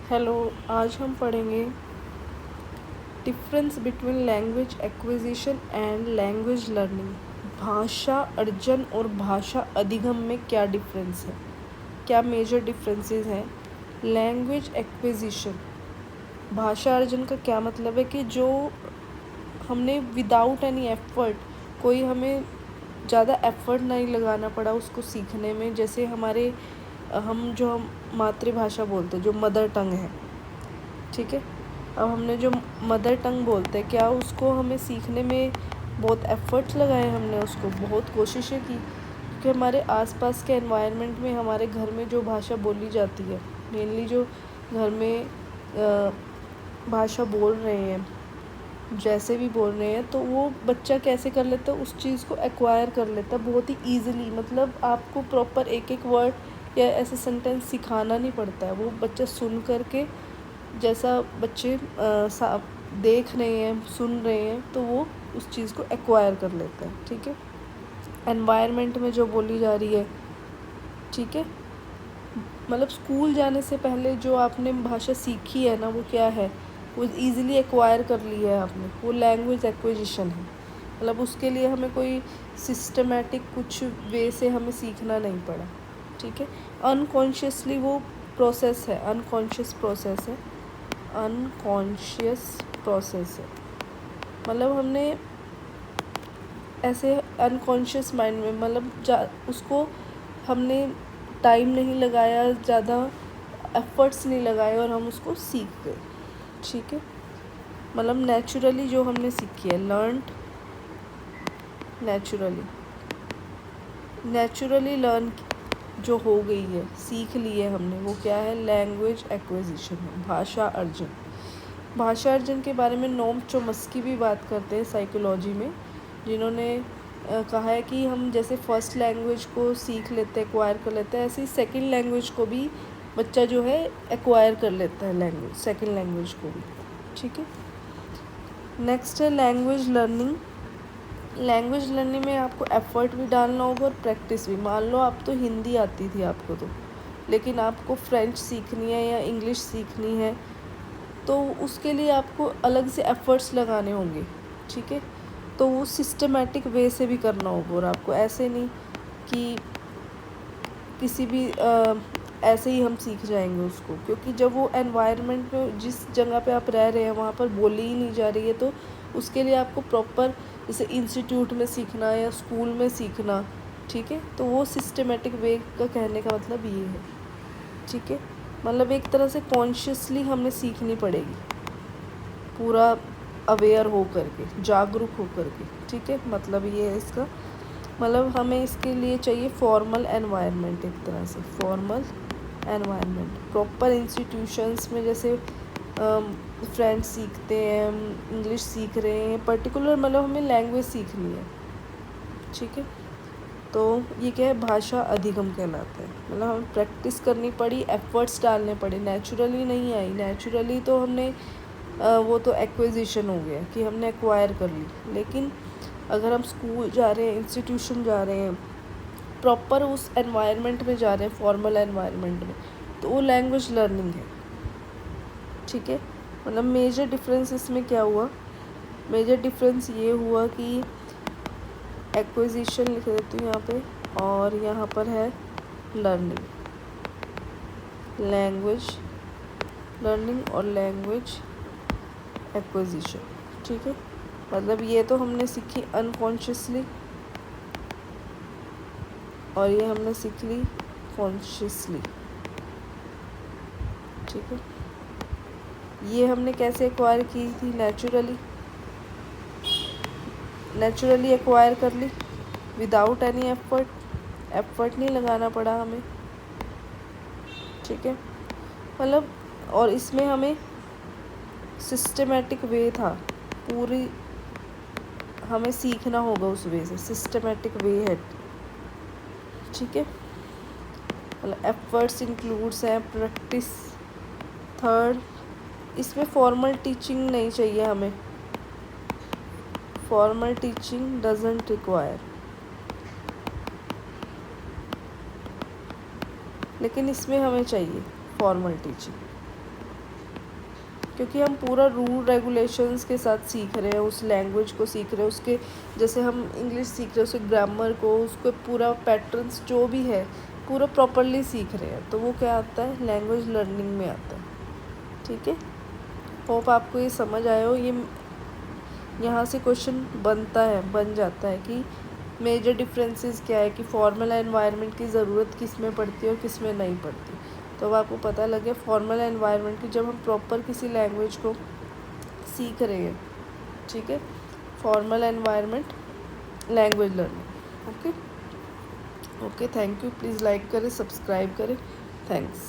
Hello, आज हम पढ़ेंगे difference between language acquisition and language learning. भाषा अर्जन और भाषा अधिगम में क्या डिफरेंस है, क्या मेजर डिफरेंसेस हैं। लैंग्वेज एक्विजिशन, भाषा अर्जन का क्या मतलब है कि जो हमने विदाउट एनी एफर्ट, कोई हमें ज़्यादा एफर्ट नहीं लगाना पड़ा उसको सीखने में। जैसे हम मातृभाषा बोलते हैं, जो मदर टंग है, ठीक है। अब हमने जो मदर टंग बोलते हैं, क्या उसको हमें सीखने में बहुत एफ़र्ट्स लगाए, हमने उसको बहुत कोशिशें की, क्योंकि हमारे आसपास के एनवायरनमेंट में, हमारे घर में जो भाषा बोली जाती है, मेनली जो घर में भाषा बोल रहे हैं, जैसे भी बोल रहे हैं, तो वो बच्चा कैसे कर लेता है, उस चीज़ को एक्वायर कर लेता है बहुत ही ईजिली। मतलब आपको प्रॉपर एक एक वर्ड या ऐसे सेंटेंस सिखाना नहीं पड़ता है, वो बच्चा सुन करके, जैसा बच्चे देख रहे हैं, सुन रहे हैं, तो वो उस चीज़ को एक्वायर कर लेता है, ठीक है। एनवायरनमेंट में जो बोली जा रही है, ठीक है, मतलब स्कूल जाने से पहले जो आपने भाषा सीखी है ना, वो क्या है, वो ईज़िली एक्वायर कर ली है आपने, वो लैंग्वेज एक्विजिशन है। मतलब उसके लिए हमें कोई सिस्टमेटिक कुछ वे से हमें सीखना नहीं पड़ा, ठीक है। अनकॉन्शियसली वो प्रोसेस है, अनकॉन्शियस प्रोसेस है, अनकॉन्शियस प्रोसेस है। मतलब हमने ऐसे अनकॉन्शियस माइंड में, मतलब उसको हमने टाइम नहीं लगाया, ज़्यादा एफर्ट्स नहीं लगाए, और हम उसको सीख गए, ठीक है। मतलब नेचुरली जो हमने सीखी है, लर्नड नेचुरली लर्न जो हो गई है, सीख ली है हमने, वो क्या है, लैंग्वेज एक्विजिशन है, भाषा अर्जन। भाषा अर्जन के बारे में नोम चोम्स्की भी बात करते हैं साइकोलॉजी में, जिन्होंने कहा है कि हम जैसे फर्स्ट लैंग्वेज को सीख लेते हैं, एक्वायर कर लेते हैं, ऐसे ही सेकंड लैंग्वेज को भी बच्चा जो है एक्वायर कर लेता है, सेकंड लैंग्वेज को भी, ठीक है। नेक्स्ट है लैंग्वेज लर्निंग। लैंग्वेज लर्निंग में आपको एफ़र्ट भी डालना होगा और प्रैक्टिस भी। मान लो आप तो हिंदी आती थी आपको, तो लेकिन आपको फ्रेंच सीखनी है या इंग्लिश सीखनी है, तो उसके लिए आपको अलग से एफ़र्ट्स लगाने होंगे, ठीक है। तो वो सिस्टमेटिक वे से भी करना होगा, और आपको ऐसे नहीं कि किसी भी ऐसे ही हम सीख जाएंगे उसको, क्योंकि जब वो एनवायरनमेंट में, जिस जगह पे आप रह रहे हैं, वहाँ पर बोली ही नहीं जा रही है, तो उसके लिए आपको प्रॉपर, जैसे इंस्टीट्यूट में सीखना या स्कूल में सीखना, ठीक है। तो वो सिस्टमेटिक वे का कहने का मतलब ये है, ठीक है। मतलब एक तरह से कॉन्शियसली हमें सीखनी पड़ेगी, पूरा अवेयर हो करके, जागरूक हो करके, ठीक है। मतलब ये है इसका, मतलब हमें इसके लिए चाहिए फॉर्मल एनवायरनमेंट, एक तरह से फॉर्मल एनवायरनमेंट, प्रॉपर इंस्टीट्यूशंस में, जैसे फ्रेंच सीखते हैं, इंग्लिश सीख रहे हैं, पर्टिकुलर मतलब हमें लैंग्वेज सीखनी है, ठीक है। तो ये क्या है, भाषा अधिगम कहलाता है। मतलब हमें प्रैक्टिस करनी पड़ी, एफर्ट्स डालने पड़े, नेचुरली नहीं आई। नेचुरली तो हमने वो तो एक्विजिशन हो गया कि हमने एक्वायर कर ली, लेकिन अगर हम स्कूल जा रहे हैं, इंस्टीट्यूशन जा रहे हैं, प्रॉपर उस एनवायरनमेंट में जा रहे हैं, फॉर्मल एनवायरनमेंट में, तो वो लैंग्वेज लर्निंग है, ठीक है। मतलब मेजर डिफरेंस इसमें क्या हुआ, मेजर डिफरेंस ये हुआ कि एक्विजिशन लिख देती हूँ यहाँ पे, और यहाँ पर है लर्निंग, लैंग्वेज लर्निंग और लैंग्वेज एक्विजिशन, ठीक है। मतलब ये तो हमने सीखी अनकॉन्शियसली, और ये हमने सीख ली कॉन्शियसली, ठीक है। ये हमने कैसे एक्वायर की थी, नेचुरली एक्वायर कर ली, विदाउट एनी एफर्ट नहीं लगाना पड़ा हमें, ठीक है। मतलब, और इसमें हमें सिस्टमेटिक वे था, पूरी हमें सीखना होगा उस वे से, सिस्टमेटिक वे है, ठीक है। मतलब एफर्ट्स इंक्लूड्स हैं, प्रैक्टिस। थर्ड, इसमें फॉर्मल टीचिंग नहीं चाहिए हमें, फॉर्मल टीचिंग डजंट रिक्वायर, लेकिन इसमें हमें चाहिए फॉर्मल टीचिंग, क्योंकि हम पूरा रूल रेगुलेशंस के साथ सीख रहे हैं, उस लैंग्वेज को सीख रहे हैं, उसके जैसे हम इंग्लिश सीख रहे हैं उसके ग्रामर को, उसको पूरा पैटर्न्स जो भी है पूरा प्रॉपरली सीख रहे हैं, तो वो क्या आता है, लैंग्वेज लर्निंग में आता है। ठीक है, होप आपको ये समझ आया हो। ये यहाँ से क्वेश्चन बन जाता है कि मेजर डिफरेंसेस क्या है, कि फॉर्मल एनवायरनमेंट की ज़रूरत किस में पड़ती है और किस में नहीं पड़ती। तो अब आपको पता लगे फॉर्मल एनवायरनमेंट की, जब हम प्रॉपर किसी लैंग्वेज को सीख रहे हैं। ठीक है, formal environment language learning. Okay, thank you. Please like करें, सब्सक्राइब करें। थैंक्स।